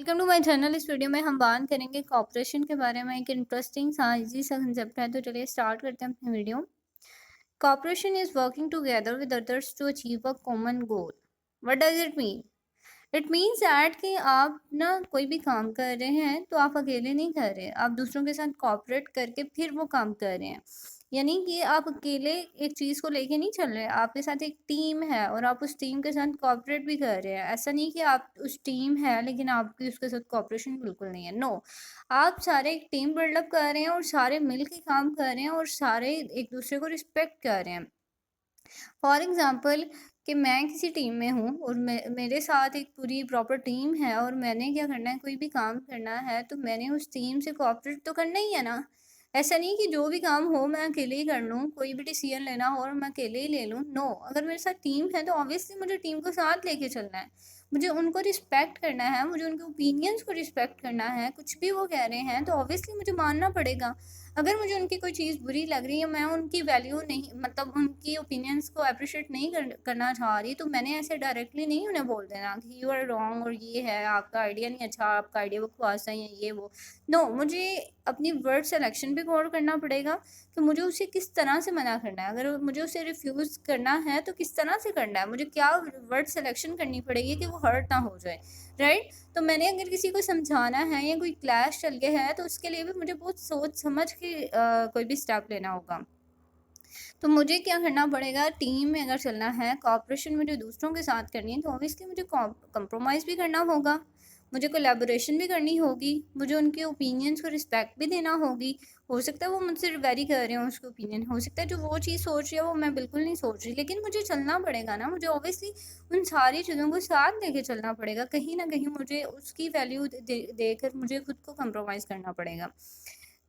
Welcome to my channel. इस video में हम बात करेंगे कॉपरेशन के बारे में। एक इंटरेस्टिंग सा इजी सा कंसेप्ट है, तो चलिए स्टार्ट करते हैं अपनी video. Cooperation is working together with others to achieve a common goal. What does it mean? It means that कि आप ना कोई भी काम कर रहे हैं तो आप अकेले नहीं कर रहे, आप दूसरों के साथ कोऑपरेट करके फिर वो काम कर रहे हैं। यानी कि आप अकेले एक चीज़ को लेके नहीं चल रहे, आपके साथ एक टीम है और आप उस टीम के साथ कोऑपरेट भी कर रहे हैं। ऐसा नहीं कि आप उस टीम है लेकिन आपकी उसके साथ कोऑपरेशन बिल्कुल नहीं है। नो, आप सारे एक टीम बिल्डअप कर रहे हैं और सारे मिल के काम कर रहे हैं और सारे एक दूसरे को रिस्पेक्ट कर रहे हैं। फॉर एग्ज़ाम्पल कि मैं किसी टीम में हूँ और मेरे साथ एक पूरी प्रॉपर टीम है और मैंने क्या करना है, कोई भी काम करना है तो मैंने उस टीम से कोऑपरेट तो करना ही है ना। ऐसा नहीं कि जो भी काम हो मैं अकेले ही कर लूँ, कोई भी डिसीजन लेना हो और मैं अकेले ही ले लूँ। नो, अगर मेरे साथ टीम है तो ऑब्वियसली मुझे टीम को साथ लेके चलना है, मुझे उनको रिस्पेक्ट करना है, मुझे उनके ओपिनियंस को रिस्पेक्ट करना है। कुछ भी वो कह रहे हैं तो ऑब्वियसली मुझे मानना पड़ेगा। अगर मुझे उनकी कोई चीज़ बुरी लग रही है, मैं उनकी वैल्यू नहीं, मतलब उनकी ओपिनियंस को अप्रिशिएट नहीं करना चाह रही, तो मैंने ऐसे डायरेक्टली नहीं उन्हें बोल देना कि यू आर रॉन्ग और ये है, आपका आइडिया नहीं अच्छा, आपका आइडिया बकवास है, या ये वो। नो, मुझे अपनी वर्ड सिलेक्शन भी गौर करना पड़ेगा कि मुझे उसे किस तरह से मना करना है। अगर मुझे उसे रिफ्यूज़ करना है तो किस तरह से करना है, मुझे क्या वर्ड सिलेक्शन करनी पड़ेगी कि वो हर्ट ना हो जाए, राइट? तो मैंने अगर किसी को समझाना है या कोई क्लैश चल गया है तो उसके लिए भी मुझे बहुत सोच समझ के कोई भी स्टेप लेना होगा। तो मुझे क्या करना पड़ेगा, टीम में अगर चलना है, कोऑपरेशन मुझे दूसरों के साथ करनी है तो ऑब्वियसली मुझे कंप्रोमाइज़ भी करना होगा, मुझे कोलैबोरेशन भी करनी होगी, मुझे उनके ओपिनियंस को रिस्पेक्ट भी देना होगी। हो सकता है वो मुझसे वेरी कर रहे हो उसके ओपिनियन, हो सकता है जो वो चीज़ सोच रही है वो मैं बिल्कुल नहीं सोच रही, लेकिन मुझे चलना पड़ेगा ना। मुझे ऑब्वियसली उन सारी चीज़ों को साथ लेके चलना पड़ेगा। कहीं ना कहीं मुझे उसकी वैल्यू देकर मुझे खुद को कंप्रोमाइज़ करना पड़ेगा।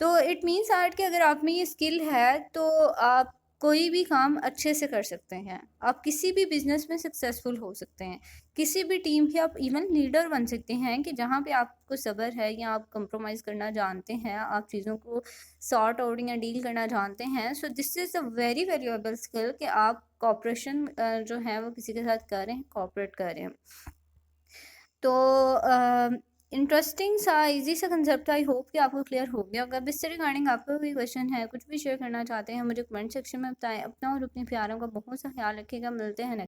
तो इट मीन्स दैट कि अगर आप में ये स्किल है तो आप कोई भी काम अच्छे से कर सकते हैं, आप किसी भी बिजनेस में सक्सेसफुल हो सकते हैं, किसी भी टीम के आप इवन लीडर बन सकते हैं कि जहाँ पे आपको सब्र है या आप कंप्रोमाइज़ करना जानते हैं, आप चीज़ों को सॉर्ट आउट या डील करना जानते हैं। So this is a very valuable skill कि आप कॉपरेशन जो है वो किसी के साथ कर रहे हैं, कॉपरेट कर रहे हैं। तो इंटरेस्टिंग सा इजी सा कंसेप्ट था। आई होप कि आपको क्लियर हो गया होगा। अब इससे रिगार्डिंग आपका कोई क्वेश्चन है, कुछ भी शेयर करना चाहते हैं, मुझे कमेंट सेक्शन में बताएं। अपना और अपने प्यारों का बहुत सा ख्याल रखिएगा। मिलते हैं नेक्स्ट